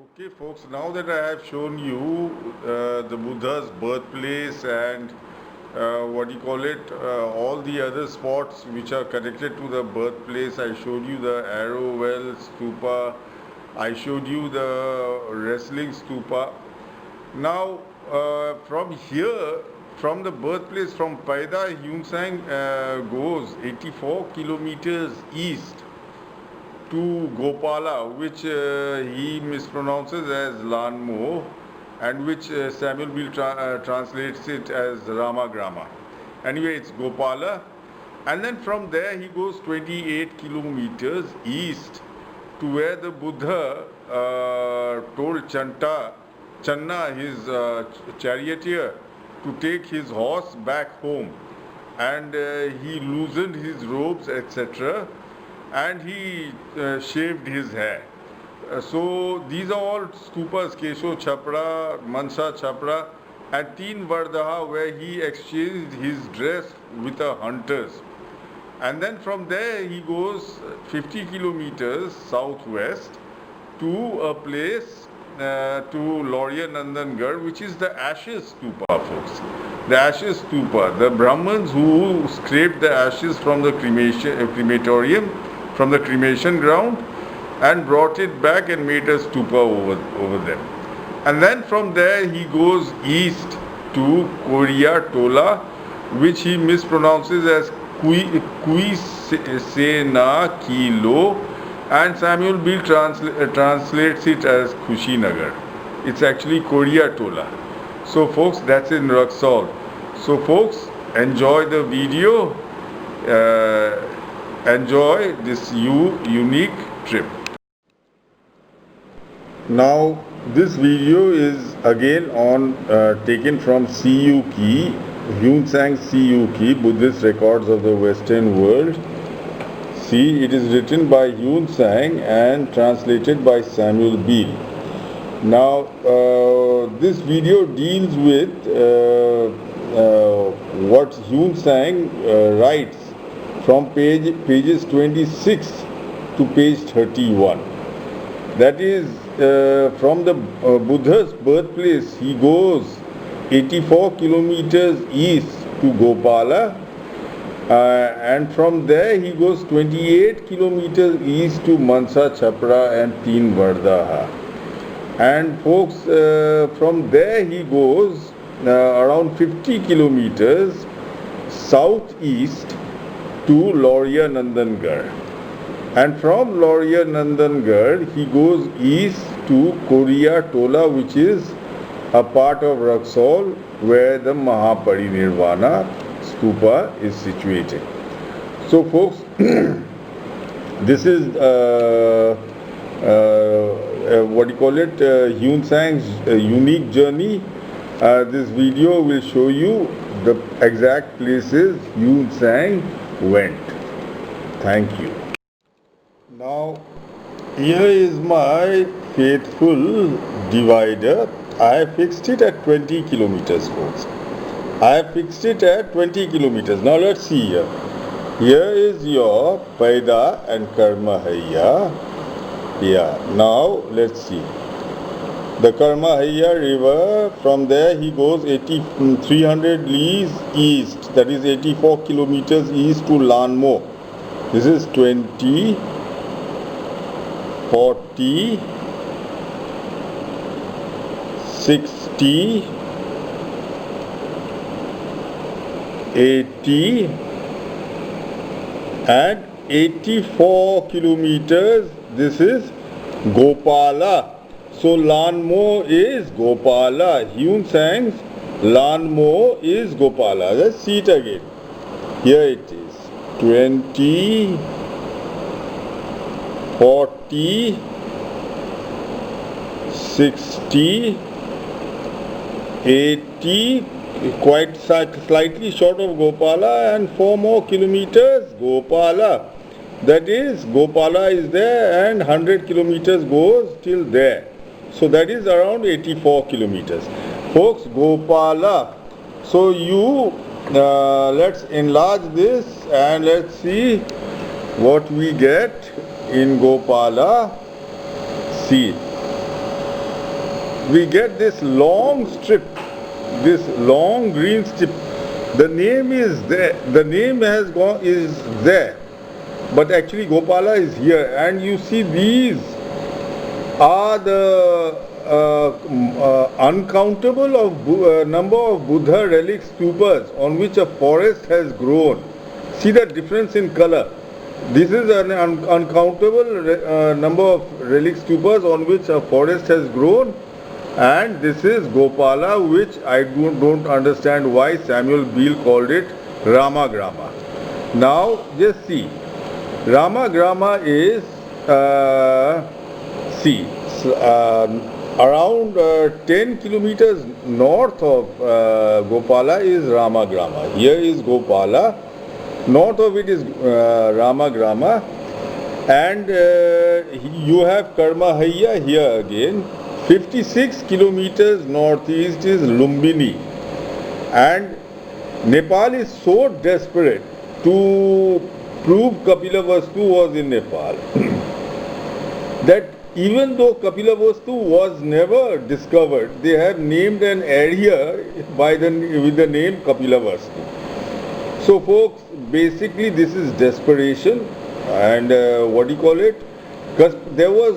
Okay, folks, now that I have shown you the Buddha's birthplace and what do you call it, all the other spots which are connected to the birthplace, I showed you the arrow well stupa, I showed you the wrestling stupa. Now, from here, from the birthplace, from Paida, Yunzhang goes 84 kilometers east to Gopala, which he mispronounces as Lanmo, and which Samuel Beal translates it as Ramagrama. Anyway, it's Gopala. And then from there he goes 28 kilometers east to where the Buddha told Channa, his charioteer, to take his horse back home. And he loosened his robes, etc. And he shaved his hair. So these are all stupas, Kesho Chapra, Mansa Chapra, and Teen Vardaha, where he exchanged his dress with the hunters. And then from there he goes 50 kilometers southwest to a place to Lauriya Nandangarh, which is the Ashes Stupa, folks. The Ashes Stupa. The Brahmins who scraped the ashes from the crematorium, from the cremation ground, and brought it back and made a stupa over them. And then from there he goes east to Korea Tola, which he mispronounces as Kuisena Kilo, and Samuel Beal translates it as Kushinagar. It's actually Korea Tola. So folks, that's in Raxaul. So folks, enjoy the video. Enjoy this unique trip. Now this video is again on taken from CUK, Yunzhang CUK, Buddhist Records of the Western World. See, it is written by Yunzhang and translated by Samuel Beal. Now this video deals with what Yunzhang writes from pages 26 to page 31. That is from the Buddha's birthplace. He goes 84 kilometers east to Gopala, and from there he goes 28 kilometers east to Mansa Chapra and Teen Vardaha. And folks, from there he goes around 50 kilometers southeast to Lauriya Nandangarh. And from Lauriya Nandangarh he goes east to Korea Tola, which is a part of Raxaul where the Mahaparinirvana Stupa is situated. So folks, this is what do you call it, Yunzhang's unique journey. This video will show you the exact places Yunzhang went. Thank you. Now here is my faithful divider. I have fixed it at 20 kilometers, folks. I have fixed it at 20 kilometers. Now let's see here. Here is your Paida and Karmahaya. Yeah, now let's see. The Karmahaya river, from there he goes 300 leagues east, that is 84 kilometers east to Lanmo. This is 20, 40, 60, 80 and 84 kilometers. This is Gopala. So Lanmo is Gopala. Yunzhang's Lanmo is Gopala. Let's see it again. Here it is. 20, 40, 60, 80, quite slightly short of Gopala, and 4 more kilometers Gopala. That is, Gopala is there and 100 kilometers goes till there. So that is around 84 kilometers. Folks, Gopala. So you, let's enlarge this and let's see what we get in Gopala. See, we get this long strip, this long green strip. The name is there. The name is there, but actually Gopala is here, and you see these are the uncountable of number of Buddha relic stupas on which a forest has grown. See the difference in color. This is an uncountable number of relic stupas on which a forest has grown, and this is Gopala, which I don't understand why Samuel Beal called it Ramagrama. Now just see, Ramagrama is around 10 kilometers north of Gopala is Ramagrama. Here is Gopala, north of it is Ramagrama, and you have Karmahaya here again. 56 kilometers northeast is Lumbini, and Nepal is so desperate to prove Kapilavastu was in Nepal that even though Kapilavastu was never discovered, they have named an area with the name Kapilavastu. So folks, basically this is desperation, and because there was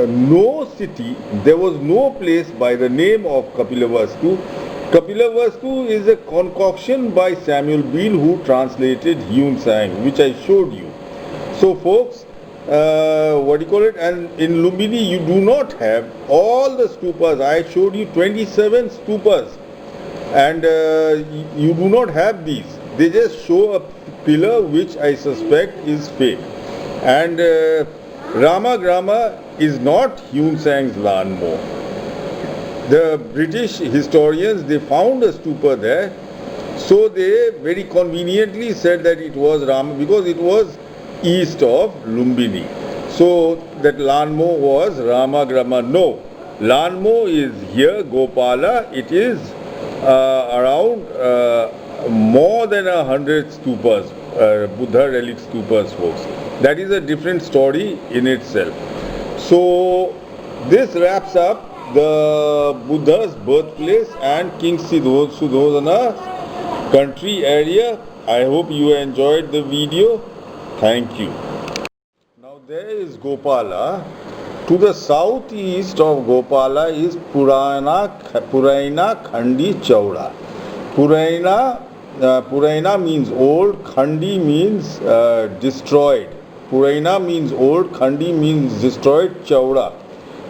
no city, there was no place by the name of Kapilavastu. Kapilavastu is a concoction by Samuel Beal, who translated Yun Sang, which I showed you. So folks, and in Lumbini you do not have all the stupas. I showed you 27 stupas, and you do not have these. They just show a pillar which I suspect is fake. And Ramagrama is not Yun Sang's Lanmo. The British historians, they found a stupa there, so they very conveniently said that it was Rama because it was east of Lumbini. So that Lanmo was Ramagrama. No, Lanmo is here, Gopala. It is around more than 100 stupas, Buddha relic stupas, folks. That is a different story in itself. So this wraps up the Buddha's birthplace and King Suddhodana country area. I hope you enjoyed the video. Thank you. Now there is Gopala. To the southeast of Gopala is Puraina Khandi Chauda. Puraina means old, Khandi means destroyed. Puraina means old, Khandi means destroyed, Chauda.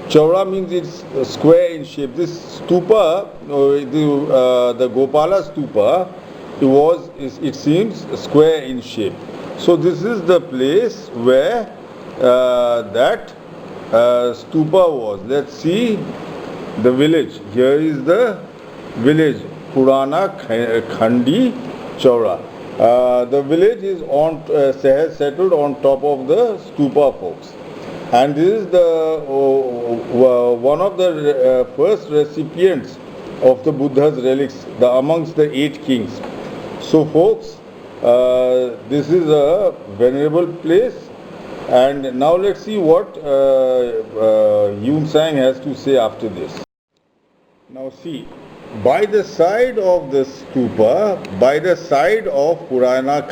Chauda means it's square in shape. This stupa, the Gopala stupa, it seems square in shape. So this is the place where that stupa was. Let's see the village. Here is the village, Purana Khandi Chauda. The village is has settled on top of the stupa, folks. And this is the one of the first recipients of the Buddha's relics, amongst the 8 kings. So folks, this is a venerable place, and now let's see what Yun Sang has to say after this. Now see, by the side of the stupa, by the side of Puraina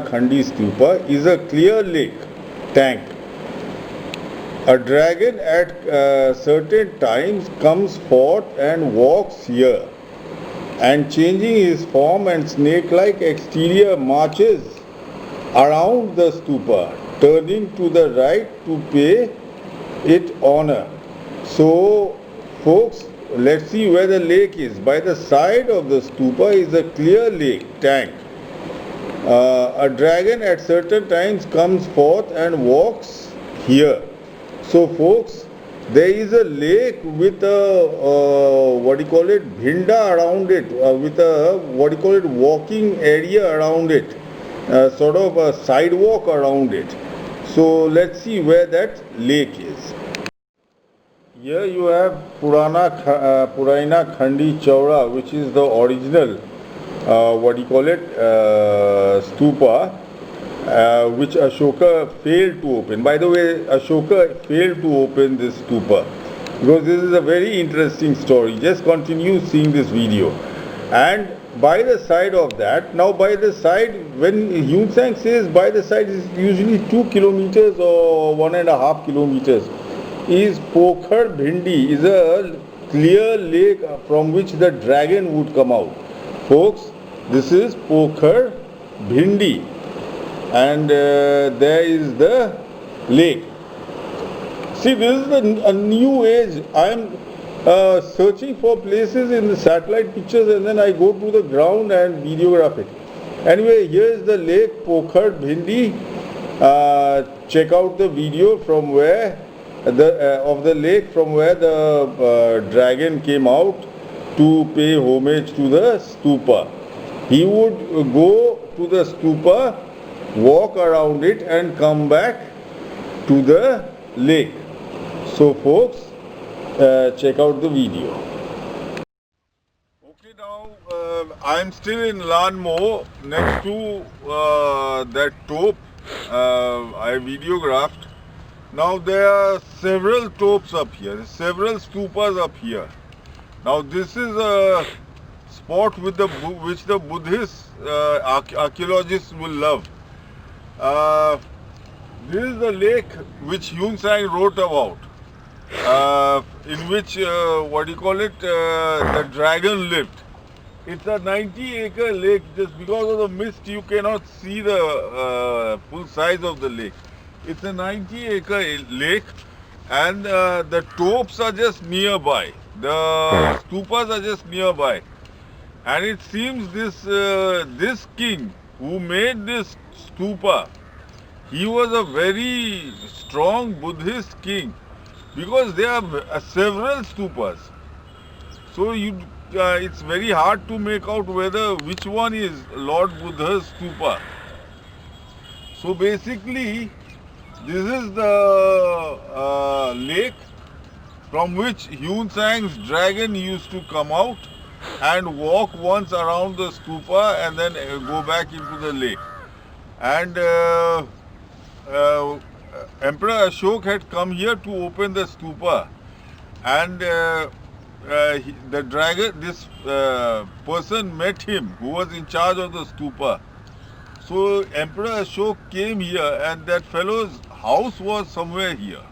Khandi stupa is a clear lake, tank. A dragon at certain times comes forth and walks here, and changing his form and snake-like exterior marches around the stupa, turning to the right to pay it honor. So folks, let's see where the lake is. By the side of the stupa is a clear lake, tank. A dragon at certain times comes forth and walks here. So folks, there is a lake with a bhinda around it, with a walking area around it, sort of a sidewalk around it. So let's see where that lake is. Here you have Puraina Khandi Chauda, which is the original stupa, which Ashoka failed to open. By the way, Ashoka failed to open this stupa. because this is a very interesting story. Just continue seeing this video. And by the side of that, now by the side, when Hyun Sang says by the side is usually 2 kilometers or 1.5 kilometers, is Pokhar Bhindi, is a clear lake from which the dragon would come out. Folks, this is Pokhar Bhindi, and there is the lake. See, this is a new age. I am searching for places in the satellite pictures, and then I go to the ground and videograph it. Anyway, here is the lake Pokhar Bhindi. Check out the video from where of the lake from where the dragon came out to pay homage to the stupa. He would go to the stupa, walk around it, and come back to the lake. So folks, check out the video. Okay, now I am still in Lanmo next to that tope I videographed. Now there are several topes up here, several stupas up here. Now this is a spot which the Buddhist archaeologists will love. This is the lake which Hyun Sang wrote about, in which the dragon lived. It's a 90-acre lake. Just because of the mist, you cannot see the full size of the lake. It's a 90-acre lake, and the topes are just nearby. The stupas are just nearby, and it seems this king who made this stupa, he was a very strong Buddhist king, because there are several stupas. So it's very hard to make out which one is Lord Buddha's stupa. So basically, this is the lake from which Hyun Sang's dragon used to come out and walk once around the stupa and then go back into the lake. And Emperor Ashok had come here to open the stupa, and the dragon, this person met him who was in charge of the stupa. So Emperor Ashok came here, and that fellow's house was somewhere here.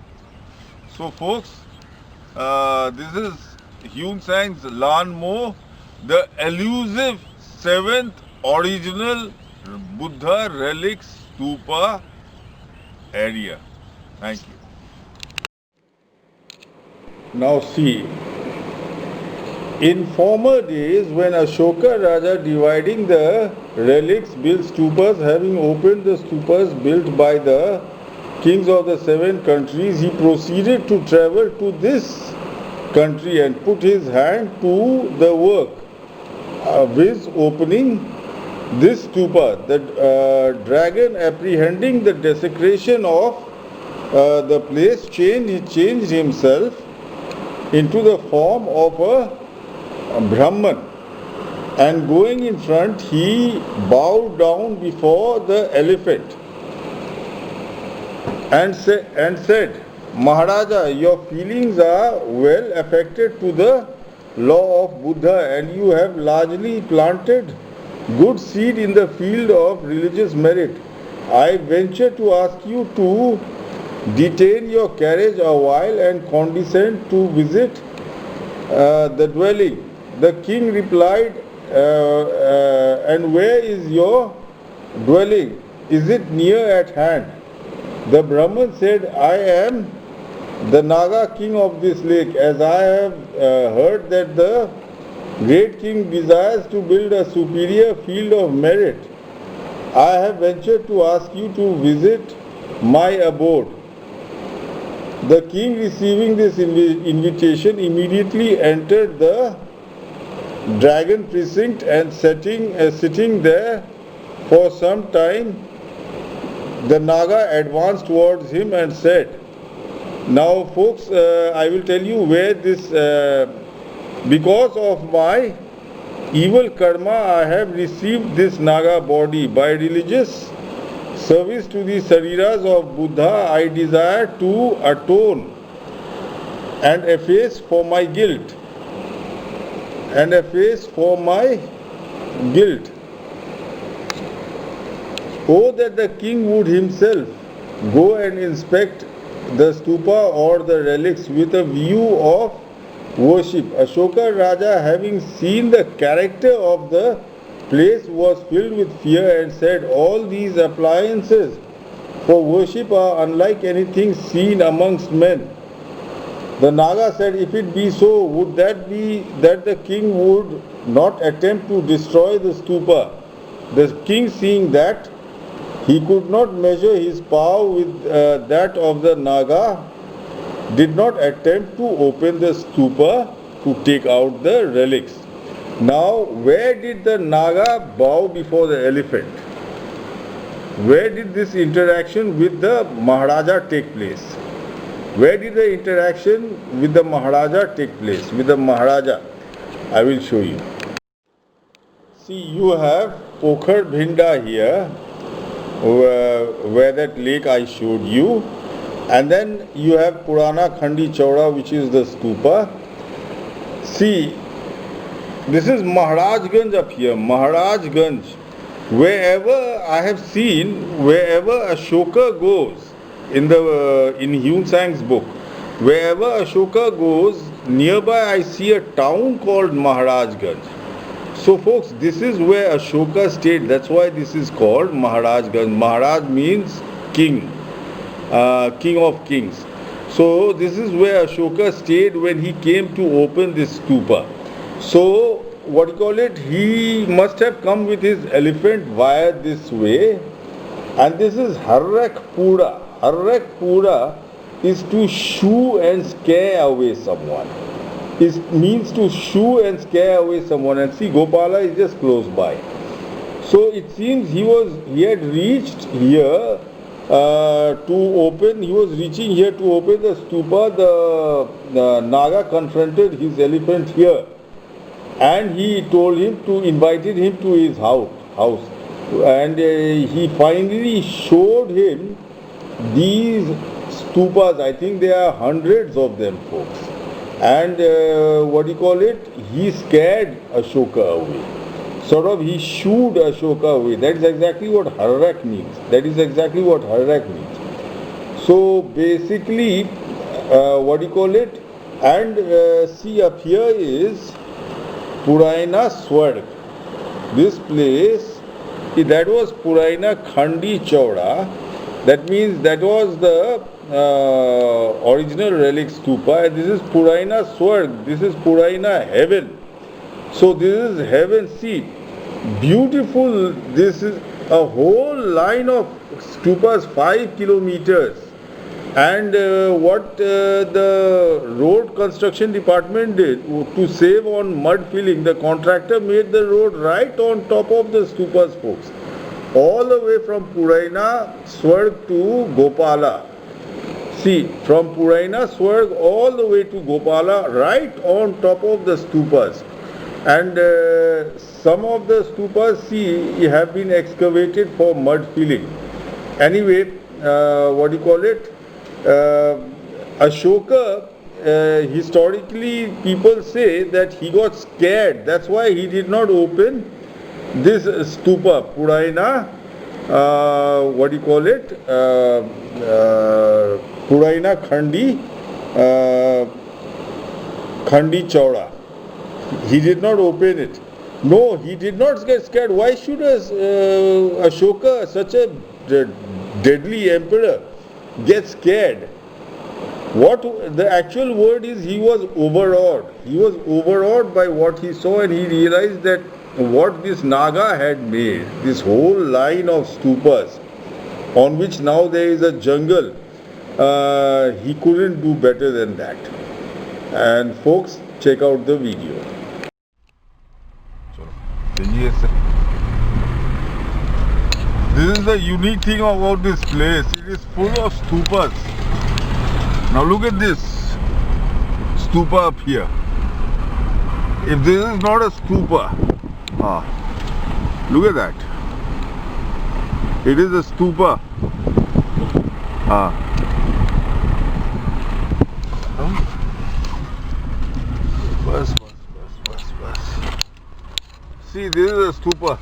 So folks, this is Hyun Sang's Lanmo, the elusive 7th original Buddha relics stupa area. Thank you. Now see, in former days, when Ashoka Raja dividing the relics built stupas, having opened the stupas built by the kings of the 7 countries, he proceeded to travel to this country and put his hand to the work, viz. Opening this stupa. The dragon, apprehending the desecration of the place, changed himself into the form of a Brahman, and going in front, he bowed down before the elephant and said, Maharaja, your feelings are well affected to the law of Buddha, and you have largely planted good seed in the field of religious merit. I venture to ask you to detain your carriage a while and condescend to visit the dwelling. The king replied, and where is your dwelling? Is it near at hand? The Brahman said, I am the Naga king of this lake, as I have heard that the great king desires to build a superior field of merit. I have ventured to ask you to visit my abode. The king, receiving this invitation, immediately entered the dragon precinct, and sitting there for some time, the Naga advanced towards him and said, now folks, I will tell you where this, because of my evil karma, I have received this Naga body. By religious service to the Sariras of Buddha, I desire to atone and efface for my guilt. And efface for my guilt. Oh, that the king would himself go and inspect the stupa or the relics with a view of worship. Ashoka Raja, having seen the character of the place, was filled with fear and said, all these appliances for worship are unlike anything seen amongst men. The Naga said, if it be so, would that be that the king would not attempt to destroy the stupa? The king, seeing that he could not measure his power with that of the Naga, did not attempt to open the stupa to take out the relics. Now, where did the Naga bow before the elephant? Where did this interaction with the Maharaja take place? Where did the interaction with the Maharaja take place? With the Maharaja, I will show you. See, you have Pokhar Bhinda here, where that lake I showed you, and then you have Purana Khandi Chowda, which is the stupa. See, this is Maharajganj up here, Maharajganj. Wherever I have seen, wherever Ashoka goes, in Hyun Sang's book, wherever Ashoka goes, nearby I see a town called Maharajganj. So folks, this is where Ashoka stayed. That's why this is called Maharajganj. Maharaj means king, king of kings. So this is where Ashoka stayed when he came to open this stupa. So what you call it, he must have come with his elephant via this way. And this is Harrakpura. Harrakpura is to shoo and scare away someone. It means to shoo and scare away someone. And see, Gopala is just close by. So it seems he had reached here he was reaching here to open the stupa. The Naga confronted his elephant here. And he told him invited him to his house. And he finally showed him these stupas. I think there are hundreds of them, folks. And he scared Ashoka away. Sort of he shooed Ashoka away. That is exactly what Harrak means. So basically, and see up here is Puraina Swarg. This place, that was Puraina Khandi Chowda. That means that was the original relic stupa. And this is Puraina Swarg. This is Puraina heaven. So this is heaven. See, beautiful. This is a whole line of stupas, 5 kilometers. And what the road construction department did to save on mud filling, the contractor made the road right on top of the stupas, folks. All the way from Puraina Swarg to Gopala. See, from Puraina Swarg all the way to Gopala, right on top of the stupas. And some of the stupas, see, have been excavated for mud filling. Anyway, Ashoka, historically people say that he got scared. That's why he did not open this stupa, Puraina, Puraina Khandi Chowda. He did not open it. No, he did not get scared. Why should Ashoka, such a deadly emperor, get scared? What the actual word is, he was overawed. He was overawed by what he saw, and he realized that what this Naga had made, this whole line of stupas, on which now there is a jungle, he couldn't do better than that. And folks, check out the video. This is the unique thing about this place. It is full of stupas. Now look at this stupa up here. If this is not a stupa, look at that. It is a stupa. See, this is a stupa.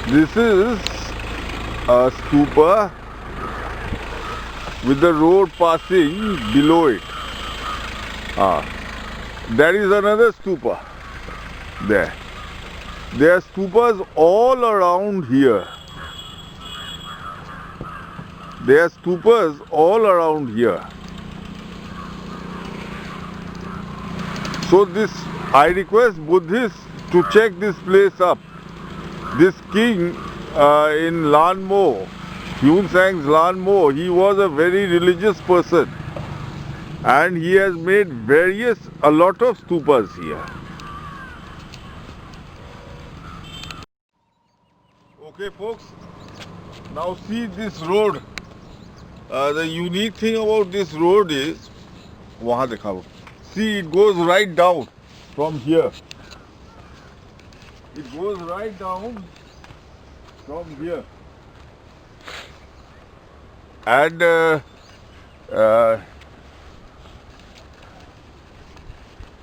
This is a stupa with the road passing below it. There is another stupa there. There are stupas all around here. There are stupas all around here. So I request Buddhists to check this place up. This king in Lanmo, Yun Sang's Lanmo, he was a very religious person. And he has made a lot of stupas here. Okay folks, now see this road. The unique thing about this road is, wahan dikhao. See, it goes right down from here. It goes right down from here. And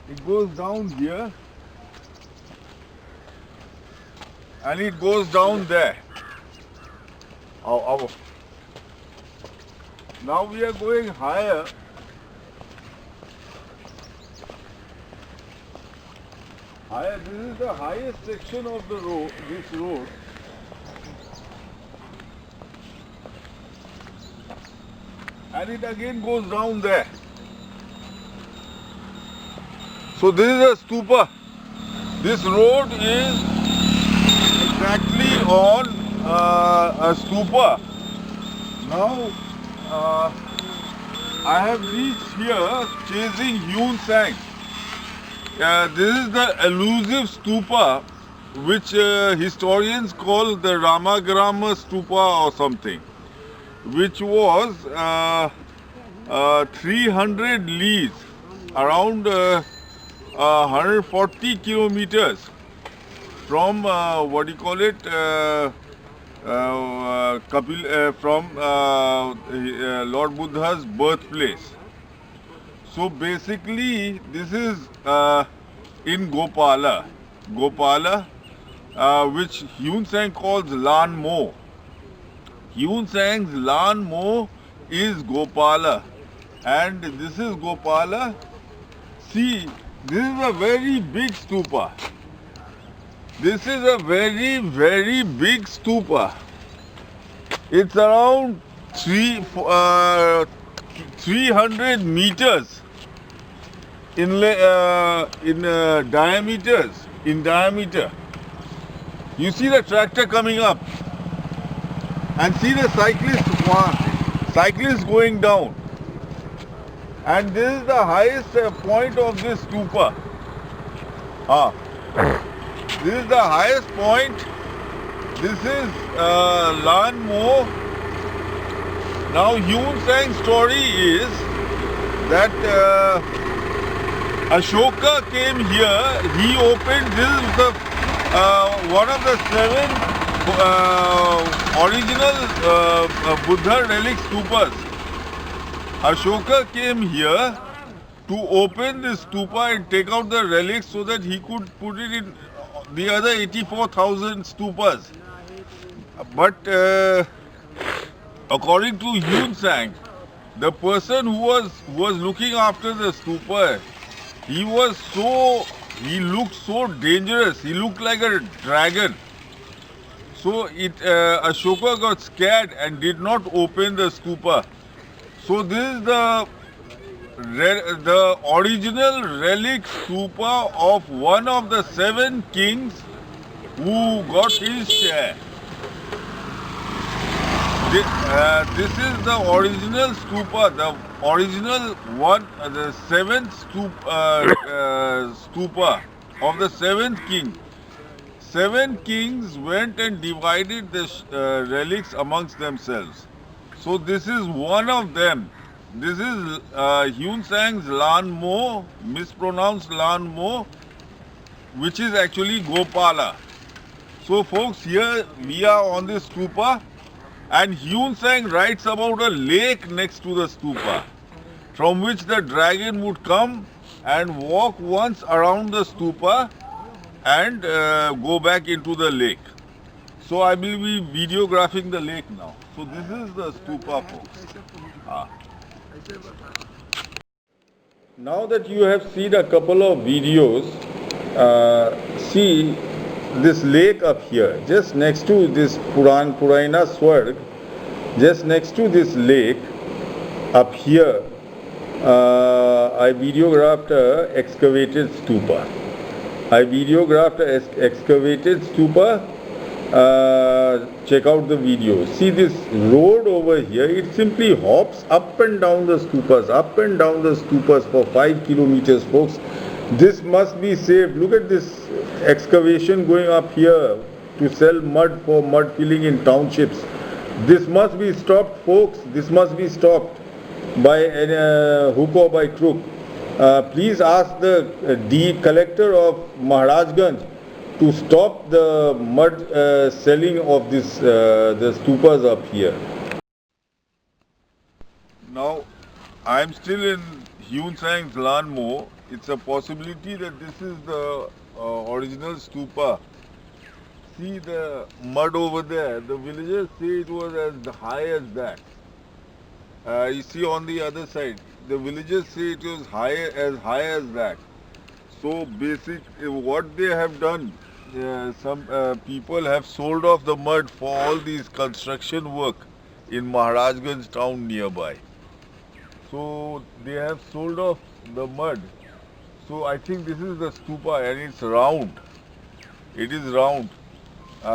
it goes down here. And it goes down there. Now we are going higher. This is the highest section of the road, this road. And it again goes down there. So this is a stupa. This road is exactly on a stupa. Now I have reached here chasing Yun Sang. This is the elusive stupa which historians call the Ramagrama stupa or something, which was 300 leagues, around 140 kilometers from from Lord Buddha's birthplace. So basically this is in Gopala, which Yun Sang calls Lan Mo. Yun Sang's Lan Mo is Gopala, and this is Gopala. See, this is a very big stupa. This is a very, very big stupa. It's around 300 meters in diameter. You see the tractor coming up, and see the cyclist going down. And this is the highest point of this stupa. This is the highest point. This is Lan Mo. Now Yun Sang's story is that Ashoka came here. He opened, this is the one of the 7 original Buddha relic stupas. Ashoka came here to open this stupa and take out the relics so that he could put it in the other 84,000 stupas. But according to Yun Sang, the person who was looking after the stupa, he looked so dangerous. He looked like a dragon. So Ashoka got scared and did not open the stupa. So this is the original relic stupa of one of the 7 kings who got his share. This is the original stupa, the original one, the 7th stupa of the 7th king. 7 kings went and divided the relics amongst themselves. So this is one of them. This is Yun Sang's Lan Mo, mispronounced Lan Mo, which is actually Gopala. So folks, here we are on this stupa, And Hyun Sang writes about a lake next to the stupa, from which the dragon would come and walk once around the stupa and go back into the lake. So I will be videographing the lake now. So this is the stupa, folks. Now that you have seen a couple of videos, see this lake up here, just next to this Purana Swarg, just next to this lake up here, I videographed a excavated stupa. Check out the video. See this road over here, it simply hops up and down the stupas for 5 kilometers, folks. This must be saved. Look at this excavation going up here to sell mud for mud filling in townships. This must be stopped, folks. This must be stopped by hook or by crook. Please ask the collector of Maharajganj to stop the mud selling of this the stupas up here. Now, I am still in Hyun Sang's Lanmo. It's a possibility that this is the original stupa. See the mud over there. The villagers say it was as high as that. You see on the other side, the villagers say it was as high as that. So what they have done, some people have sold off the mud for all these construction work in Maharajganj town nearby. So they have sold off the mud. So I think this is the stupa and it's round. It is round.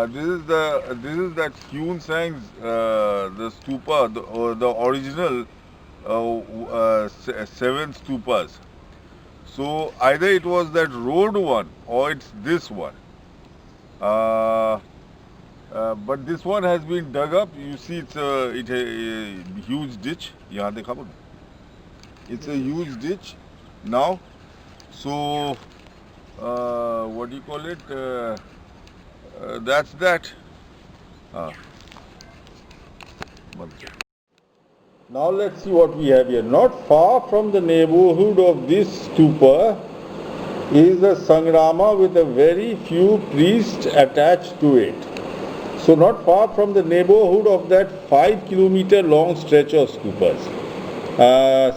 This is that Hyun Sang's the stupa, the original 7 stupas. So either it was that road one or it's this one. But this one has been dug up. You see, it's a huge ditch. It's a huge ditch now. So what do you call it? That's that. Now let's see what we have here. Not far from the neighborhood of this stupa is a Sangrama with a very few priests attached to it. So not far from the neighborhood of that 5 kilometer long stretch of stupas.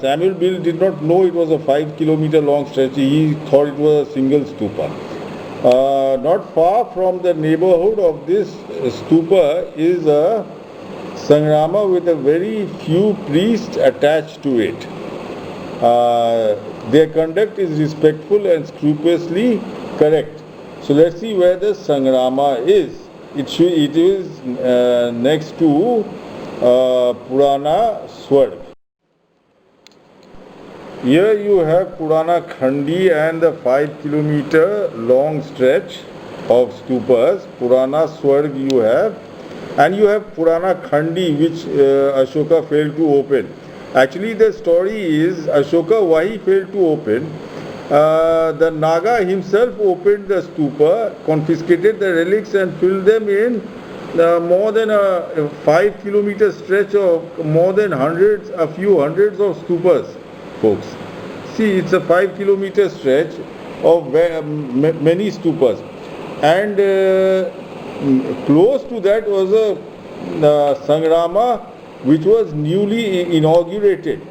Samuel Bill did not know it was a 5 kilometer long stretch. He thought it was a single stupa. Not far from the neighborhood of this stupa is a Sangrama with a very few priests attached to it. Their conduct is respectful and scrupulously correct. So let's see where the Sangrama is. It is next to Purana Swarg. Here you have Purana Khandi and the 5 kilometer long stretch of stupas. Purana Swarg you have, and you have Purana Khandi, which Ashoka failed to open. Actually, the story is Ashoka, why he failed to open. The Naga himself opened the stupa, confiscated the relics and filled them in more than a 5 kilometer stretch of more than a few hundreds of stupas, folks. See, it's a 5 kilometer stretch of many stupas. And close to that was a Sangrama which was newly inaugurated.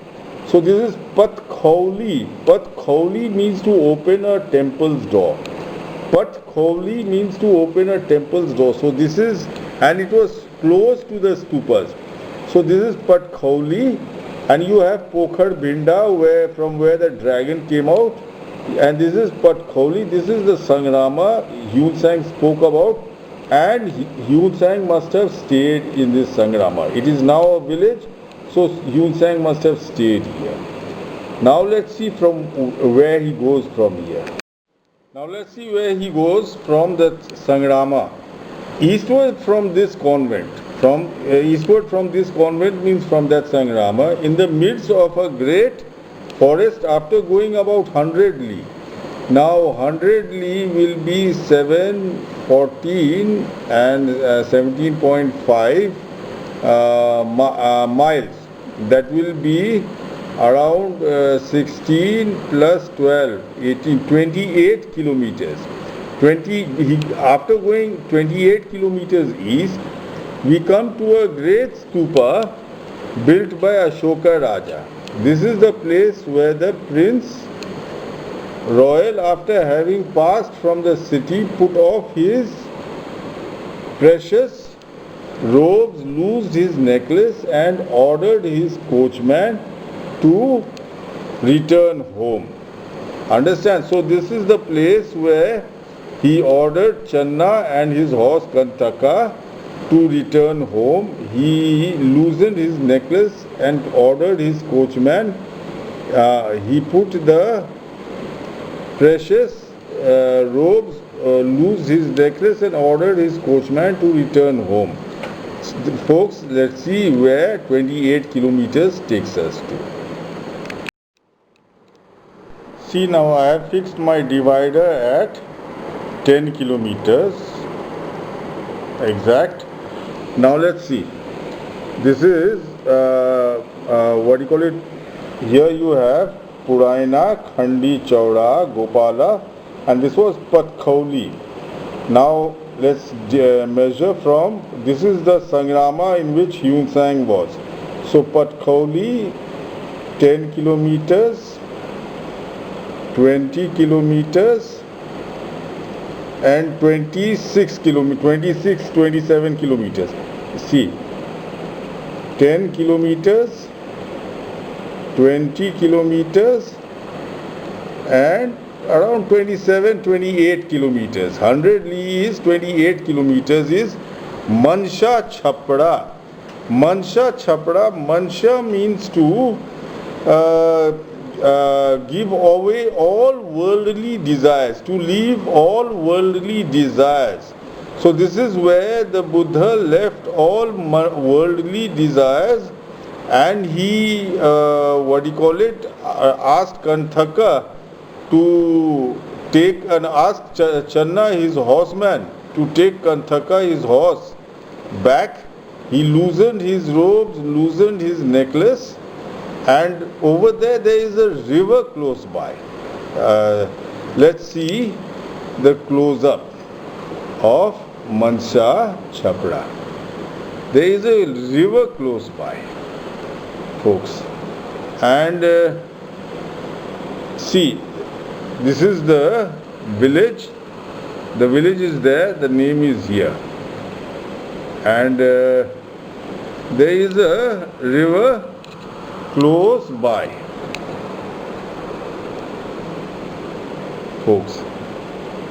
So this is Pat Khawli. Pat Khawli means to open a temple's door. Pat Khawli means to open a temple's door. So this is, and it was close to the stupas. So this is Pat Khawli, and you have Pokhar Binda, from where the dragon came out. And this is Pat Khawli. This is the Sangrama Hyun Sang spoke about. And Hyun Sang must have stayed in this Sangrama. It is now a village, so Hyun Sang must have stayed here. Now let's see from where he goes from here. Now let's see where he goes from that Sangrama. Eastward from this convent. Eastward from this convent means from that Sangrama, in the midst of a great forest after going about 100 li. Now 100 li will be 7, 14 and 17.5 miles. That will be around 16 plus 12, 18, 28 kilometers. After going 28 kilometers east, we come to a great stupa built by Ashoka Raja. This is the place where the Prince Royal, after having passed from the city, put off his precious robes, loosed his necklace and ordered his coachman to return home. Understand? So this is the place where he ordered Channa and his horse Kantaka to return home. He loosened his necklace and ordered his coachman. He put the precious robes, loosed his necklace and ordered his coachman to return home. Folks, let's see where 28 kilometers takes us to. See, now I have fixed my divider at 10 kilometers exact. Now let's see. This is what do you call it? Here you have Puraina, Khandi, Chowra, Gopala, and this was Patkholi. Now let's measure from, this is the Sangrama in which Hyun Sang was. So Patkholi 10 kilometers, 20 kilometers and 26 kilometers, 26, 27 kilometers. See, 10 kilometers, 20 kilometers and around 27, 28 kilometers. 100 li is 28 kilometers is Mansha Chhapra. Mansha Chhapra, Mansha means to give away all worldly desires, to leave all worldly desires. So this is where the Buddha left all worldly desires, and he asked Kanthaka to take and asked Channa, his horseman, to take Kanthaka, his horse, back. He loosened his robes, loosened his necklace, and over there is a river close by. Let's see the close-up of Mansha Chhapra. There is a river close by, folks. And see, this is the village. The village is there, the name is here. And there is a river close by, folks.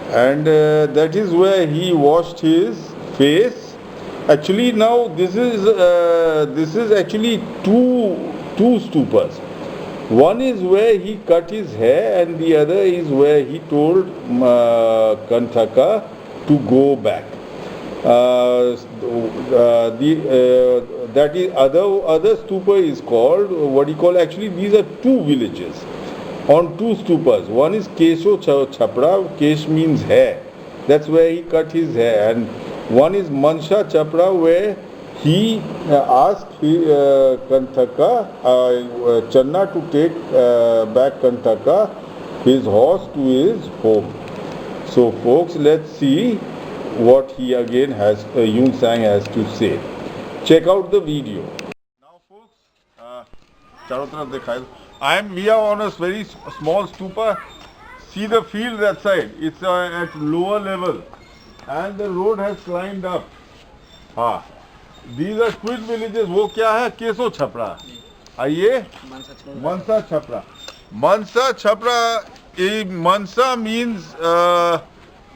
And that is where he washed his face. Actually, now this is actually two stupas. One is where he cut his hair, and the other is where he told Kanthaka to go back. That is other stupa is called actually these are two villages on two stupas. One is Kesho Chhapra. Kesh means hair. That's where he cut his hair. And one is Mansha Chhapra, where he asked Kanthaka, Channa, to take back Kanthaka, his horse, to his home. So folks, let's see what he again has, Hyun Sang has to say. Check out the video. Now folks, I am here on a very small stupa. See the field that side. It's at lower level, and the road has climbed up. These are twin villages. वो क्या है? केशो छपरा. आइए, Mansa Chhapra. Mansa Chhapra. Mansa means to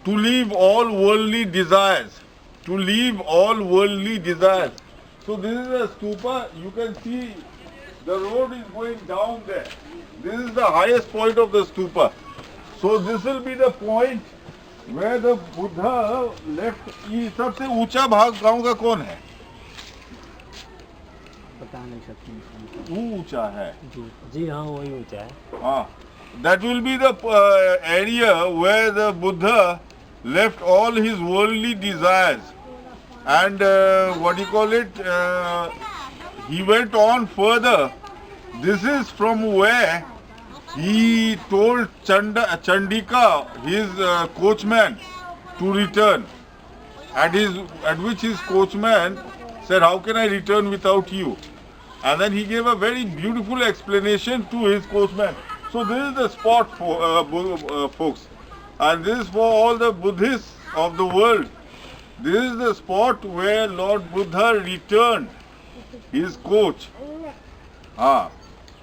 leave all worldly desires. To leave all worldly desires. So this is a stupa. You can see the road is going down there. This is the highest point of the stupa. So this will be the point where the Buddha left. ये सबसे ऊंचा भाग गांव का कौन है? पता नहीं सकती। वो ऊंचा है। जी हाँ, वही ऊंचा है। हाँ. That will be the area where the Buddha left all his worldly desires. And what do you call it? He went on further. This is from where he told Chandika, his coachman, to return. At which his coachman said, "How can I return without you?" And then he gave a very beautiful explanation to his coachman. So this is the spot for folks, and this is for all the Buddhists of the world. This is the spot where Lord Buddha returned his coach.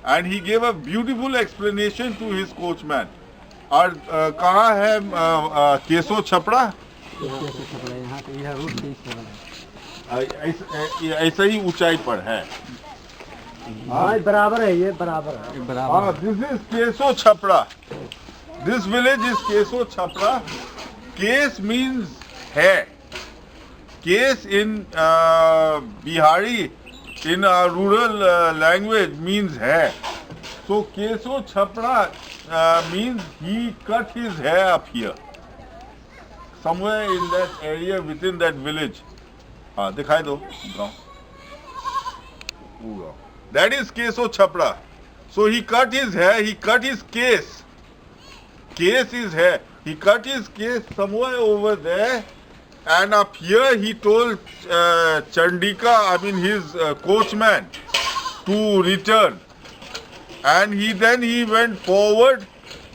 And he gave a beautiful explanation to his coachman. और कहाँ है केसो छपड़ा? यहाँ तो यह road से इस तरह ऐसा ही ऊंचाई पर है. हाँ बराबर है, ये बराबर है, बराबर. This is Keso Chapra. This village is Keso Chapra. Kes means hair. Kes in Bihari, in our rural language, means hair. So Keso Chapra means he cut his hair up here, somewhere in that area within that village. हाँ दिखाई दो गाँव. That is Keso Chapra. So he cut his hair, he cut his case. Case is hair. He cut his case somewhere over there, and up here he told Chandika, I mean his coachman, to return. And then he went forward,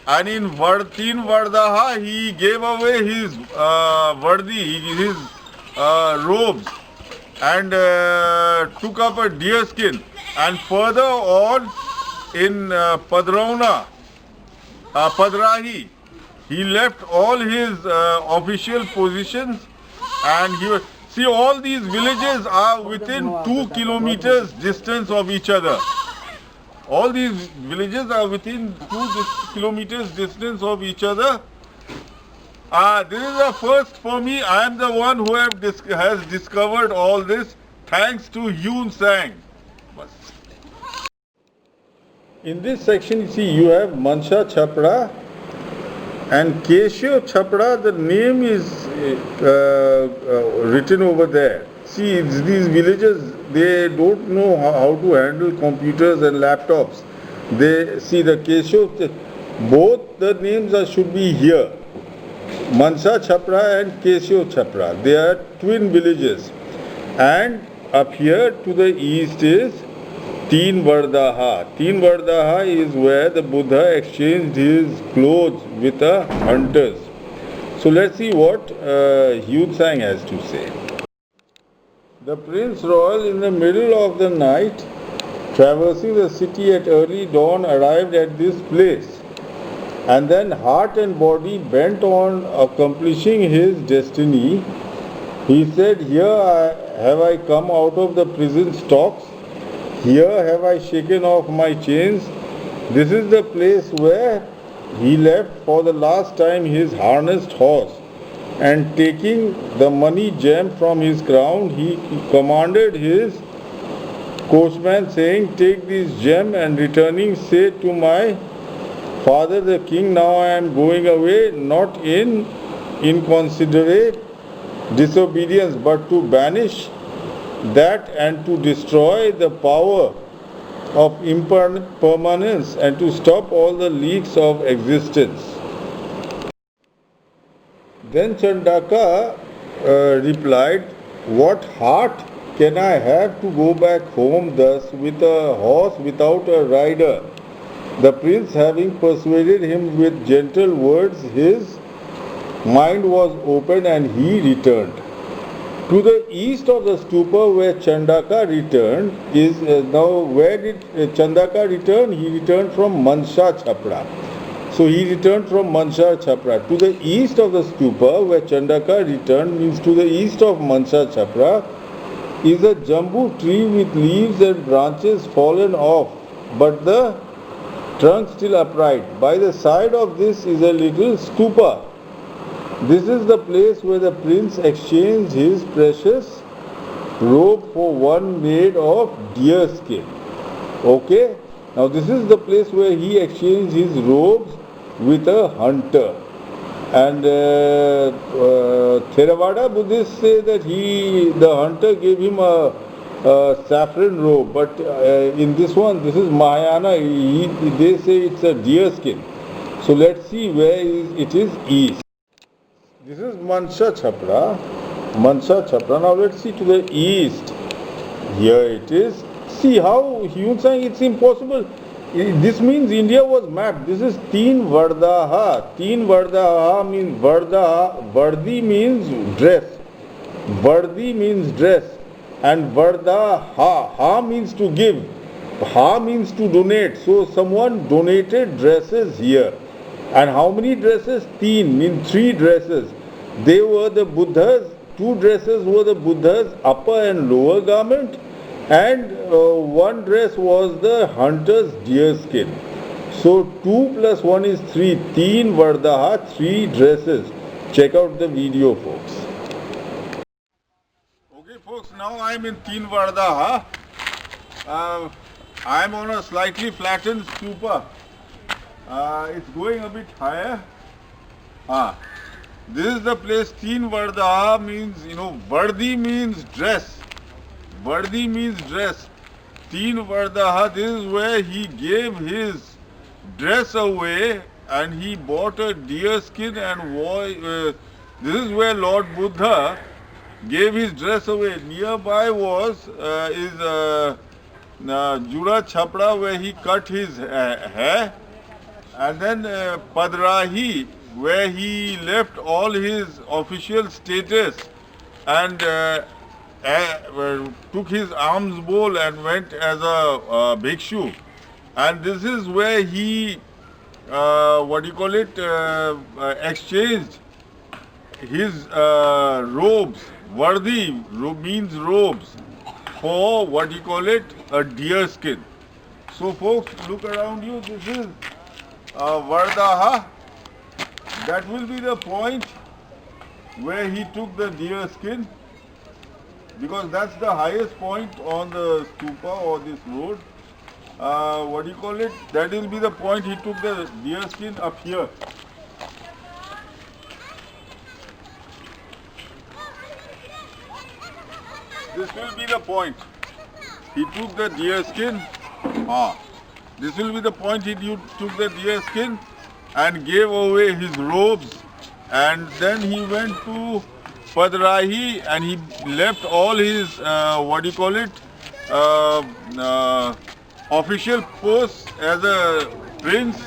and in Teen Vardaha he gave away his vardi, his robes, and took up a deer skin. And further on in Padrahi, he left all his official positions, and see, all these villages are within 2 kilometers distance of each other. All these villages are within 2 kilometers distance of each other. This is a first for me. I am the one who has discovered all this, thanks to Yun Sang. In this section, you see, you have Mansha Chapra and Kesho Chapra. The name is written over there. See, these villages, they don't know how to handle computers and laptops. They see the Kesho, both the names should be here. Mansha Chapra and Kesho Chapra. They are twin villages. And up here to the east is Teen Vardaha. Teen Vardaha is where the Buddha exchanged his clothes with the hunters. So let's see what Yun Sang has to say. The Prince Royal, in the middle of the night, traversing the city at early dawn, arrived at this place, and then heart and body bent on accomplishing his destiny. He said, "Here have I come out of the prison stocks. Here have I shaken off my chains. This is the place where he left for the last time his harnessed horse, and taking the money gem from his crown, he commanded his coachman, saying, 'Take this gem, and returning, say to my father the king, now I am going away, not in inconsiderate disobedience, but to banish that and to destroy the power of impermanence and to stop all the leaks of existence.'" Then Chandaka replied, "What heart can I have to go back home thus with a horse without a rider?" The prince, having persuaded him with gentle words, his mind was opened and he returned. To the east of the stupa where Chandaka returned is now, where did Chandaka return? He returned from Mansha Chapra. So he returned from Mansha Chapra. To the east of the stupa where Chandaka returned, means to the east of Mansha Chapra, is a jambu tree with leaves and branches fallen off, but the trunk still upright. By the side of this is a little stupa. This is the place where the prince exchanged his precious robe for one made of deer skin. Okay? Now this is the place where he exchanged his robes with a hunter. And Theravada Buddhists say that the hunter gave him a saffron robe, but in this one, this is Mahayana, they say it's a deer skin. So let's see where it is east. This is Mansa Chhapra. Mansa Chhapra. Now let's see to the east. Here it is. See how Hyun Sang, it's impossible. This means India was mapped. This is Teen Vardaha. Teen Vardaha means Vardi means dress. Vardi means dress. And Vardaha. Ha means to give. Ha means to donate. So someone donated dresses here. And how many dresses? Teen means 3 dresses. They were the Buddhas. 2 dresses were the Buddha's upper and lower garment, and 1 dress was the hunter's deer skin. So 2 plus 1 is 3. Teen Vardaha, 3 dresses. Check out the video, folks. Okay, folks, now I'm in Teen Vardaha. I'm on a slightly flattened stupa. It's going a bit higher. This is the place. Teen Vardaha means, Vardi means dress. Vardi means dress. Teen Vardaha, this is where he gave his dress away and he bought a deer skin and wore. This is where Lord Buddha gave his dress away. Nearby is Jura Chhapra, where he cut his hair, and then Padrahi, where he left all his official status and took his alms bowl and went as a bhikshu. And this is where he exchanged his robes. Vardi means robes, for a deer skin. So folks, look around you. This is Vardaha. That will be the point where he took the deer skin, because that's the highest point on the stupa or this road. That will be the point he took the deer skin up here. This will be the point. He took the deer skin. This will be the point he took the deer skin and gave away his robes, and then he went to Padrahi and he left all his official posts as a prince,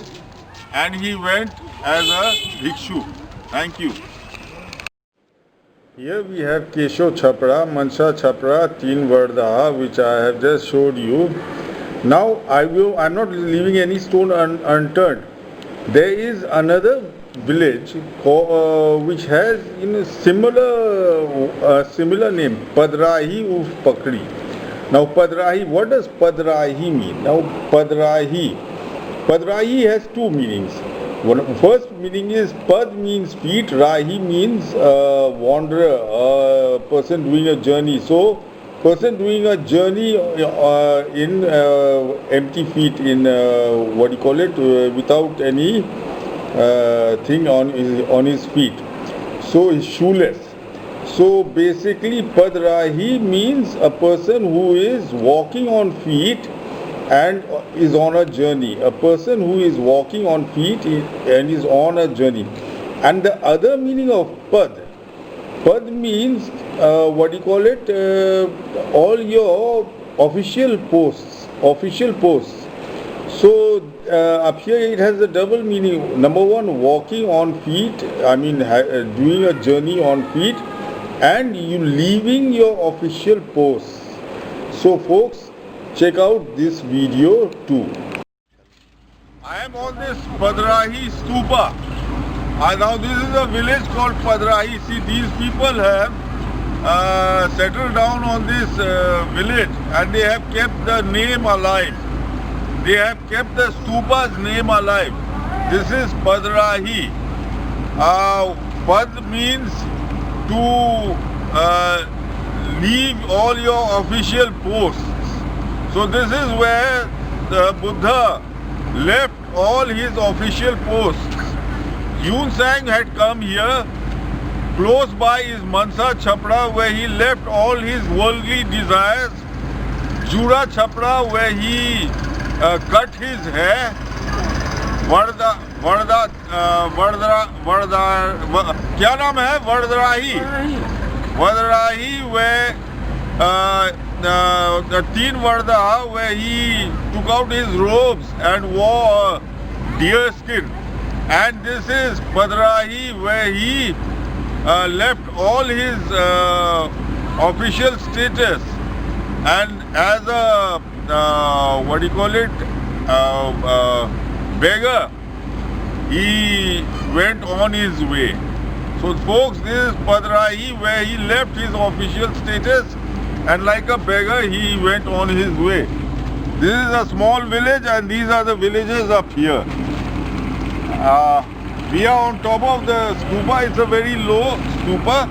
and he went as a bhikshu. Thank you. Here we have Kesho Chhapra, Mansa Chhapra, Teen Vardaha, which I have just showed you. Now I'm not leaving any stone unturned. There is another village which has similar name, Padrahi Uf Pakri. Now Padrahi, what does Padrahi mean? Now Padrahi has 2 meanings. First meaning is Pad means feet, Rahi means wanderer, a person doing a journey. So person doing a journey in empty feet, in without any thing on his feet. So he's shoeless. So basically Padrahi means a person who is walking on feet and is on a journey. A person who is walking on feet and is on a journey. And the other meaning of Pad means all your official posts. So up here it has a double meaning. Number 1, walking on feet, doing a journey on feet, and you leaving your official posts. So folks, check out this video too. I am on this Padrahi Stupa. Now this is a village called Padrahi. See, these people have settled down on this village, and they have kept the name alive. They have kept the stupa's name alive. This is Padrahi. Pad means to leave all your official posts. So this is where the Buddha left all his official posts. Yun Sang had come here. Close by is Mansa Chhapra, where he left all his worldly desires. Jura Chhapra, where he cut his hair. क्या नाम है? वडराही. Vadarahi, where Teen Varda, where he took out his robes and wore deer skin. And this is Padrahi, where he left all his official status, and as a beggar, he went on his way. So folks, this is Padrahi, where he left his official status and like a beggar he went on his way. This is a small village and these are the villages up here. We are on top of the stupa. It's a very low stupa.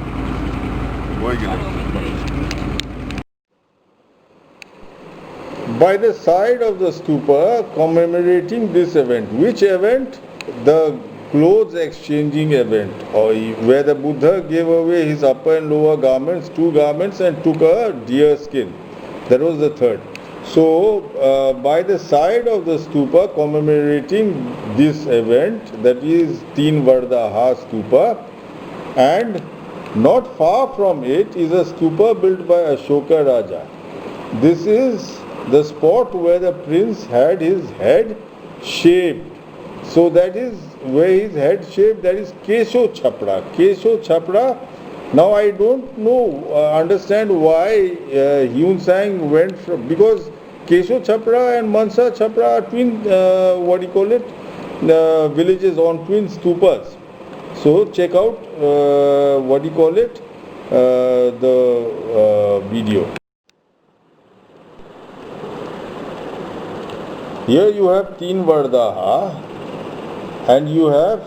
By the side of the stupa, commemorating this event. Which event? The clothes exchanging event, or where the Buddha gave away his upper and lower garments, 2 garments, and took a deer skin. That was the third. So by the side of the stupa commemorating this event, that is Teen Vardaha stupa, and not far from it is a stupa built by Ashoka Raja. This is the spot where the prince had his head shaved. So that is where his head shaved, that is Kesho Chhapra. Kesho Chhapra. Now I don't know, understand why Yun Sang went from, because Kesho Chhapra and Mansa Chhapra are twin, villages on twin stupas. So check out, the video. Here you have Teen Vardaha and you have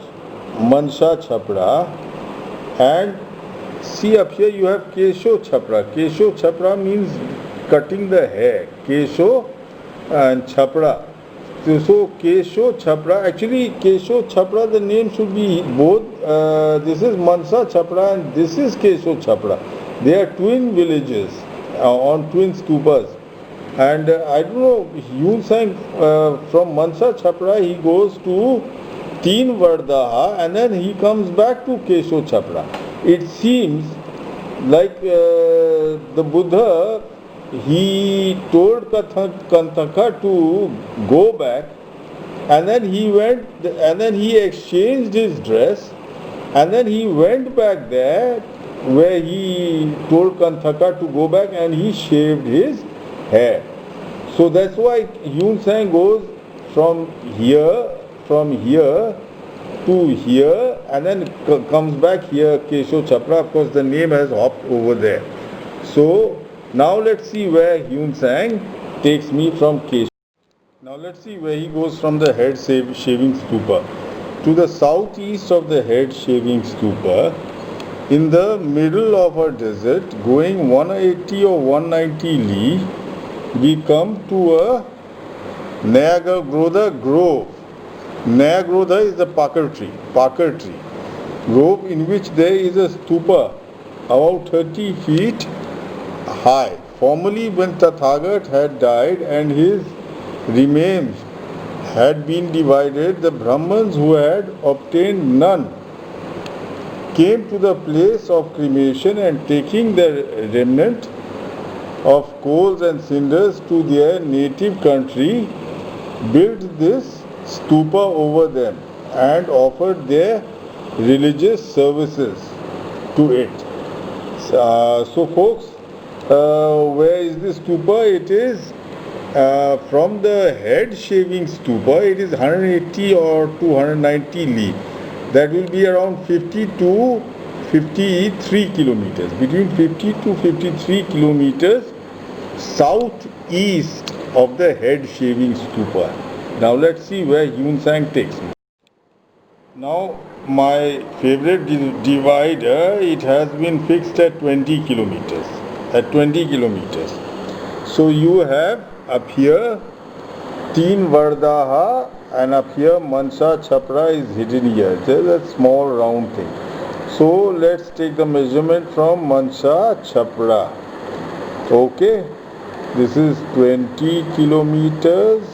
Mansa Chhapra, and see up here you have Kesho Chhapra. Kesho Chhapra means cutting the hair. Kesho and Chhapra. So Kesho Chhapra, actually Kesho Chhapra, the name should be both. This is Mansa Chhapra and this is Kesho Chhapra. They are twin villages on twin stupas. And I don't know, Yun Sang from Mansa Chhapra he goes to Teen Vardaha and then he comes back to Kesho Chhapra. It seems like the Buddha, he told Kantaka to go back, and then he went, and then he exchanged his dress, and then he went back there where he told Kantaka to go back and he shaved his hair. So that's why Yun Sang goes from here to here and then comes back here, Kesho Chhapra. Of course the name has hopped over there. So now let's see where Yun Sang takes me from Kesho. Now let's see where he goes from the head shaving stupa. To the southeast of the head shaving stupa, in the middle of a desert, going 180 or 190 li, we come to a Nayagrodha grove. Nayagrodha is the pakar tree grove, in which there is a stupa about 30 feet high. Formerly, when Tathagat had died and his remains had been divided, the Brahmins who had obtained none came to the place of cremation and taking the remnant of coals and cinders to their native country, built this stupa over them and offered their religious services to it. So folks, where is this stupa? It is from the head shaving stupa, it is 180 or 290 li. That will be around 50 to 53 kilometers. Between 50 to 53 kilometers southeast of the head shaving stupa. Now let's see where Yun Sang takes me. Now my favorite divider, it has been fixed at 20 kilometers. So you have up here Teen Vardaha, and up here Mansa Chhapra is hidden here. There's a small round thing. So let's take the measurement from Mansa Chhapra. Okay, this is 20 kilometers,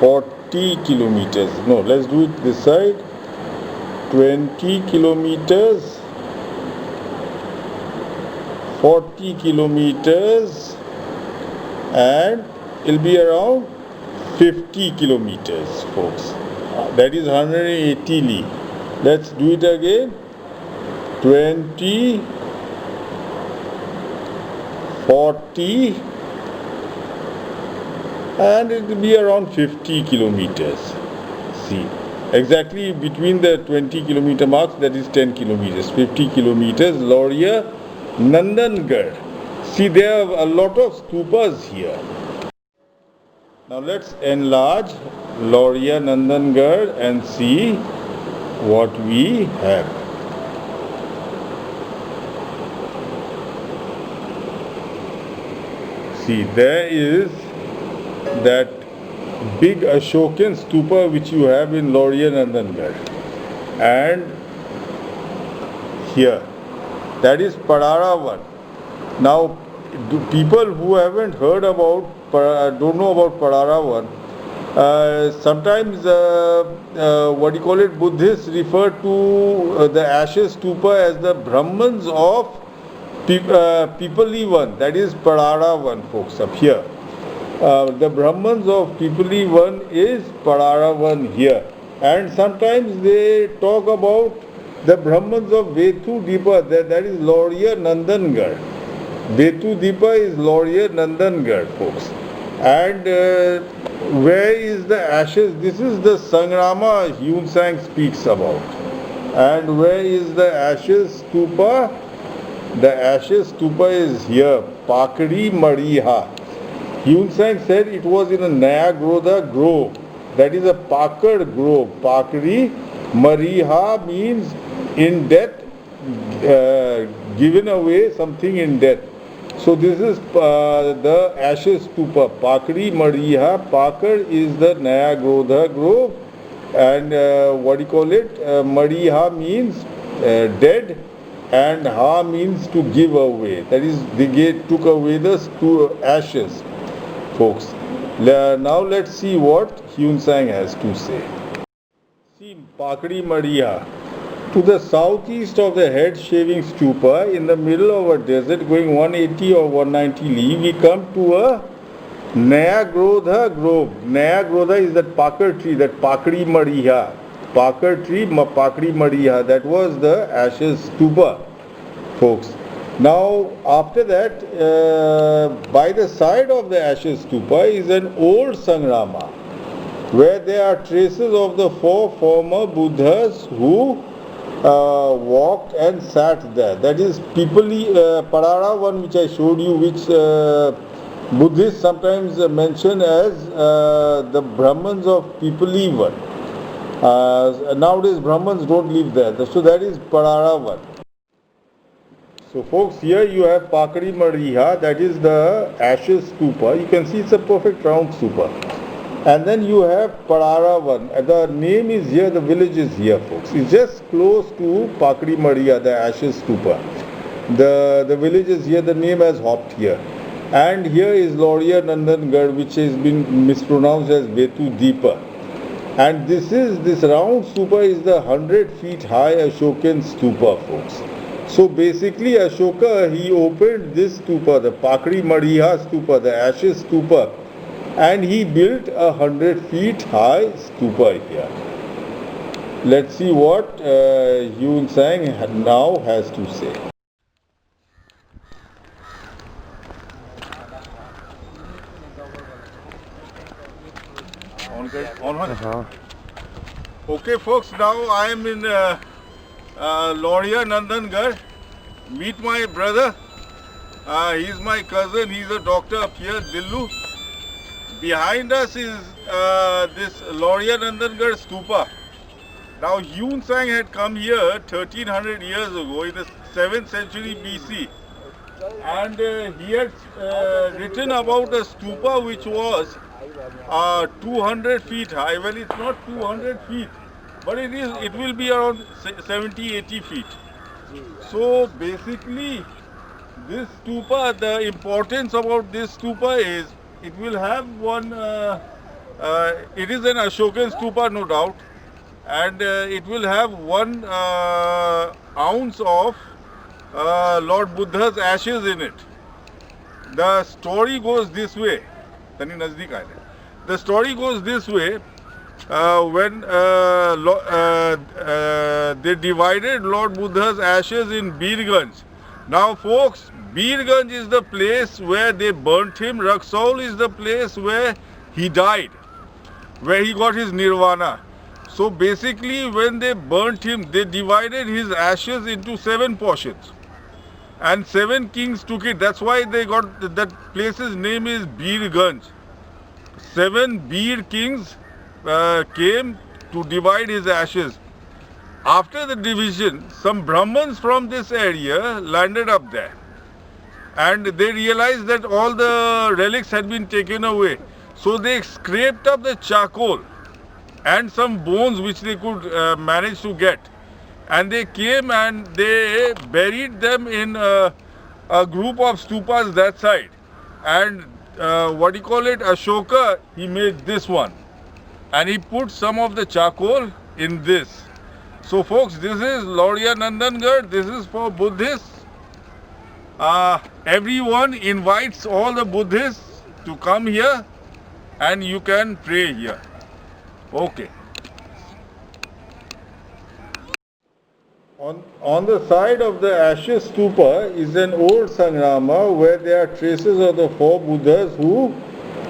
40 kilometers. No, let's do it this side. 20 kilometers, 40 kilometers, and it'll be around 50 kilometers, folks. That is 180 li. Let's do it again. 20, 40, and it will be around 50 kilometers. See, exactly between the 20 kilometer marks, that is 10 kilometers. 50 kilometers, Lauria, Nandangarh. See, there are a lot of stupas here. Now let's enlarge Lauria, Nandangarh and see what we have. See, there is that big Ashokan stupa which you have in Lauria, Nandangarh, and here, that is Padaravan. Now, people who haven't heard about, don't know about Padaravan, sometimes Buddhists refer to the Ashes stupa as the Brahmans of Pipalivan, that is Padaravan, folks, up here. The Brahmans of Pipalivan is Padaravan here. And sometimes they talk about the Brahmans of Vetu Dipa, that is Lauria, Nandangarh. Vetu Dipa is Lauria, Nandangarh, folks. And where is the ashes? This is the Sangrama Hyun Sang speaks about. And where is the ashes stupa? The ashes stupa is here, Pakri Mariha. Hyun Sang said it was in a Nayagrodha grove. That is a Pakad grove. Pakri Mariha means in death, given away something in death. So this is the ashes stupa, Pakri Mariha. Pakad is the Nayagrodha grove, and Mariha means dead, and Ha means to give away. That is, they took away the ashes, folks. Now let's see what Hyun Sang has to say. See, Pakri Mariha. To the southeast of the head shaving stupa, in the middle of a desert going 180 or 190 li, we come to a Nayagrodha grove. Nayagrodha is that Pakar tree, that Pakri Mariha. Pakar tree, Pakri Mariha, that was the ashes stupa, folks. Now, after that, by the side of the ashes stupa is an old Sangrama, where there are traces of the 4 former Buddhas who walked and sat there. That is Padaravan, which I showed you, which Buddhists sometimes mention as the Brahmans of Pipalivan. Nowadays Brahmans don't live there. So that is Padaravan. So folks, here you have Pakri Mariha, that is the ashes stupa. You can see it's a perfect round stupa. And then you have Padaravan. The name is here, the village is here, folks. It's just close to Pakri Mariha, the ashes stupa. The village is here, the name has hopped here. And here is Lauria Nandangarh, which has been mispronounced as Vetu Dipa. And this round stupa is the 100 feet high Ashokan stupa, folks. So basically Ashoka, he opened this stupa, the Pakri Mariha stupa, the ashes stupa, and he built a 100 feet high stupa here. Let's see what Hyun Sang now has to say. Okay folks, now I am in Lauria Nandangarh. Meet my brother. He's my cousin. He's a doctor up here, Dillu. Behind us is this Lauria Nandangarh stupa. Now Hyun Sang had come here 1300 years ago in the 7th century BC. and he had written about a stupa which was 200 feet high. Well, it's not 200 feet, but it will be around 70-80 feet. So basically, this stupa, the importance about this stupa is it will have one. It is an Ashokan stupa, no doubt, and it will have 1 ounce of Lord Buddha's ashes in it. The story goes this way. Tani nazdik aaye. The story goes this way. When they divided Lord Buddha's ashes in Birganj. Now, folks, Birganj is the place where they burnt him. Raxaul is the place where he died, where he got his nirvana. So basically, when they burnt him, they divided his ashes into 7 portions. And 7 kings took it. That's why they got that place's name is Birganj. 7 Bir kings came to divide his ashes. After the division, some Brahmins from this area landed up there. And they realized that all the relics had been taken away. So they scraped up the charcoal and some bones which they could manage to get. And they came and they buried them in a group of stupas that side. And Ashoka, he made this one. And he put some of the charcoal in this. So folks, this is Lauria Nandangarh. This is for Buddhists. Everyone invites all the Buddhists to come here and you can pray here. Okay. On the side of the Ashes Stupa is an old Sangrama where there are traces of the 4 Buddhas who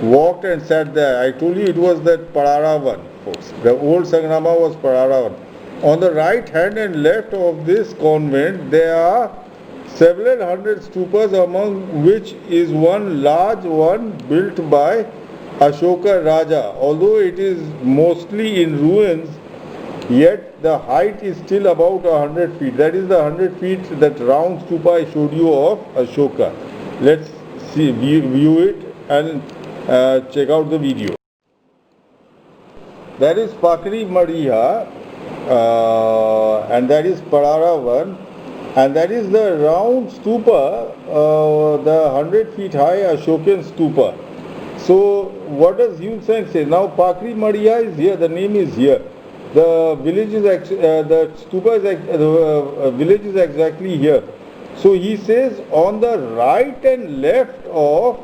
walked and sat there. I told you it was that Pararavan, folks. The old Sangrama was Pararavan. On the right hand and left of this convent, there are several hundred stupas, among which is one large one built by Ashoka Raja. Although it is mostly in ruins, yet the height is still about 100 feet. That is the 100 feet, that round stupa I showed you of Ashoka. Let's see, view it and check out the video. That is Pakri Mariha, and that is Pararavan, and that is the round stupa, the 100 feet high Ashokan stupa. So what does Yun Sang say? Now Pakri Mariha is here, the name is here. The village is the stupa is the village is exactly here. So he says on the right and left of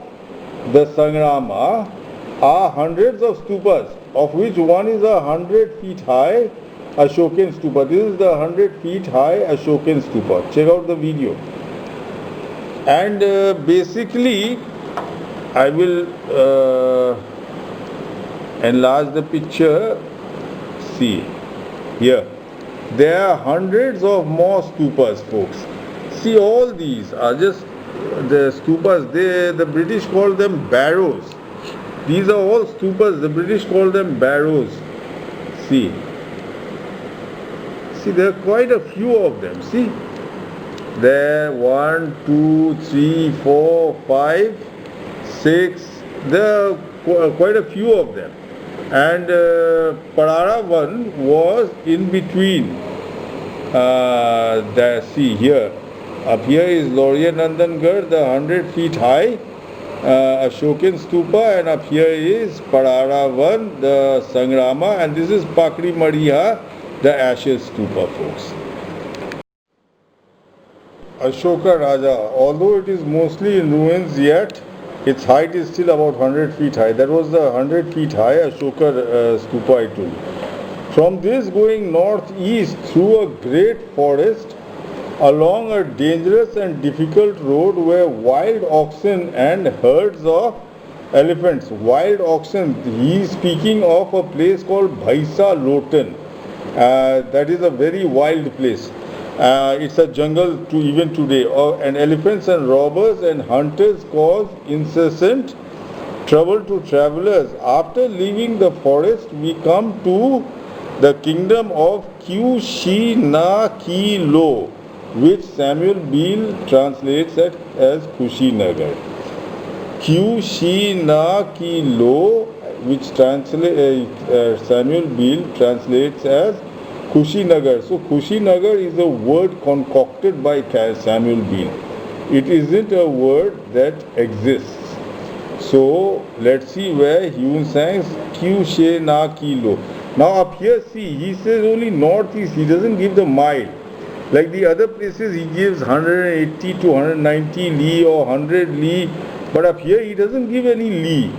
the Sangrama are hundreds of stupas, of which one is 100 feet high Ashokan stupa. This is the 100 feet high Ashokan stupa. Check out the video. And basically, I will enlarge the picture. See here, there are hundreds of more stupas, folks. See, all these are just the stupas. The British call them barrows. These are all stupas. The British call them barrows. See, there are quite a few of them. See, there 1, 2, 3, 4, 5, 6. There are quite a few of them. And Pararavan was in between. See here, up here is Lauria Nandangarh, the 100 feet high Ashokan stupa, and up here is Pararavan, the Sangrama, and this is Pakri Mariha, the Ashes stupa, folks. Ashoka Raja, although it is mostly in ruins, yet its height is still about 100 feet high. That was the 100 feet high Ashoka stupa I told you. From this, going northeast through a great forest, along a dangerous and difficult road were wild oxen and herds of elephants. Wild oxen, he is speaking of a place called Bhaisa Lotan. That is a very wild place. It's a jungle to even today. And elephants and robbers and hunters cause incessant trouble to travelers. After leaving the forest, we come to the kingdom of Kyushinakilo. which Samuel Beal translates as Kushinagar. Kushina ki lo, which Samuel Beal translates as Kushinagar. So Kushinagar is a word concocted by Samuel Beal. It isn't a word that exists. So let's see where Hyun Sang's Kushina ki lo. Now up here, see, he says only northeast. He doesn't give the mile. Like the other places, he gives 180 to 190 li or 100 li. But up here, he doesn't give any li.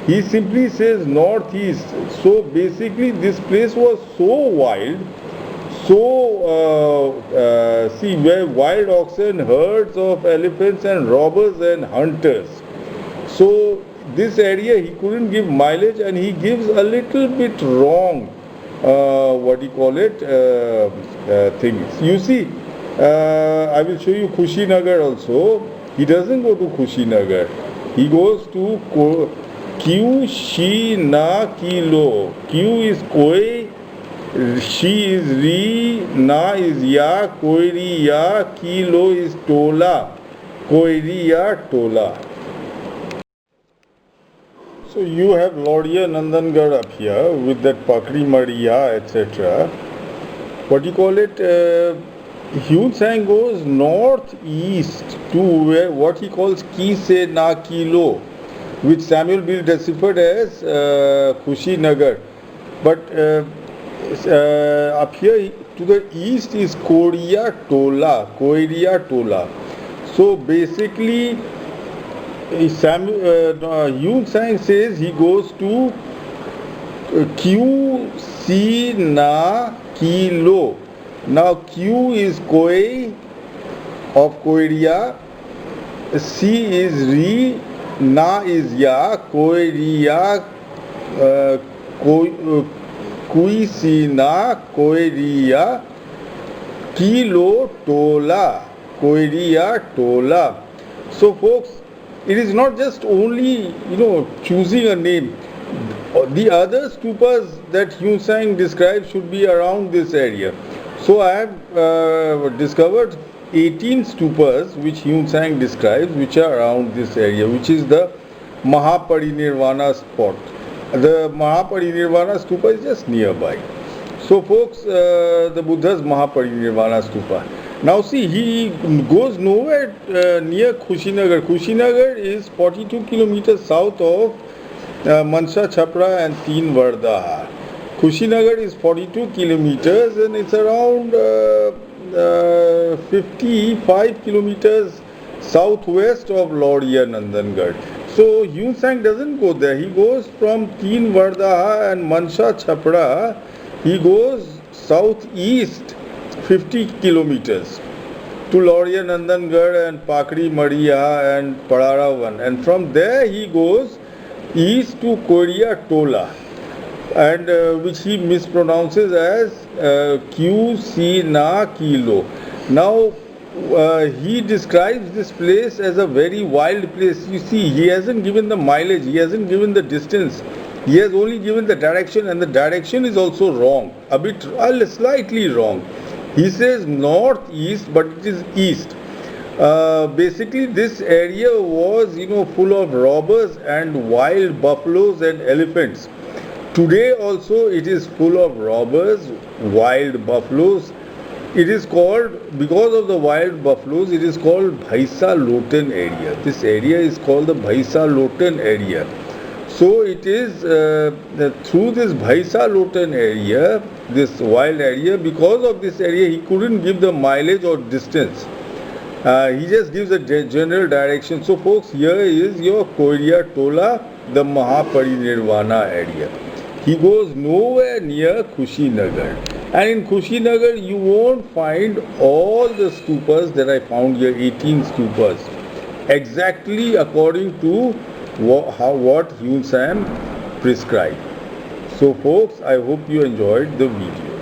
He simply says northeast. So basically, this place was so wild. So, see, where wild oxen, herds of elephants, and robbers and hunters. So, this area he couldn't give mileage, and he gives a little bit wrong, things. You see, I will show you Kushinagar also. He doesn't go to Kushinagar. He goes to Kushina Kilo. Q is Koi, Shi is Ri, Na is Ya, Koiri Ya, Kilo is Tola. Koiri Ya, Tola. So you have Lordia Nandangarh up here with that Pakri Maria, etc. What do you call it? Hyun Sang goes northeast to where what he calls Kise Na Kilo, which Samuel Beal deciphered as Kushinagar. But up here to the east is Koiria Tola. So basically, Hyun Sang says he goes to Q C Na Kilo. Now Q is Koi of Koiria, C is Ri, Na is Ya, Koiria, Kuisina, Koiria, Kilo Tola, Koiria Tola. So folks, it is not just only, choosing a name. The other stupas that Hyun Sang describes should be around this area. So I have discovered 18 stupas which Hyun Sang describes, which are around this area, which is the Mahaparinirvana spot. The Mahaparinirvana stupa is just nearby. So folks, the Buddha's Mahaparinirvana stupa. Now see, he goes nowhere near Kushinagar. Kushinagar is 42 kilometers south of Mansa Chhapra and Teen Vardaha. Kushinagar is 42 kilometers and it's around 55 kilometers southwest of Lordia Nandangarh. So Hyun Sang doesn't go there. He goes from Teen Vardaha and Mansa Chhapra. He goes southeast 50 kilometers to Lordia Nandangarh and Pakri Maria and Padaravan. And from there he goes east to Koiria Tola, and which he mispronounces as Q-C-Na Kilo. Now he describes this place as a very wild place. You see, he hasn't given the mileage, he hasn't given the distance, he has only given the direction, and the direction is also wrong, slightly wrong. He says northeast, but it is east. Basically this area was full of robbers and wild buffaloes and elephants. Today also it is full of robbers, wild buffaloes. It is called, because of the wild buffaloes, it is called Bhaisa Lotan area. This area is called the Bhaisa Lotan area. So it is through this Bhaisa Lotan area, this wild area, because of this area he couldn't give the mileage or distance. He just gives a general direction. So folks, here is your Koiria Tola, the Mahaparinirvana area. He goes nowhere near Kushinagar. And in Kushinagar you won't find all the stupas that I found here, 18 stupas, exactly according to what Hyun Sang prescribed. So folks, I hope you enjoyed the video.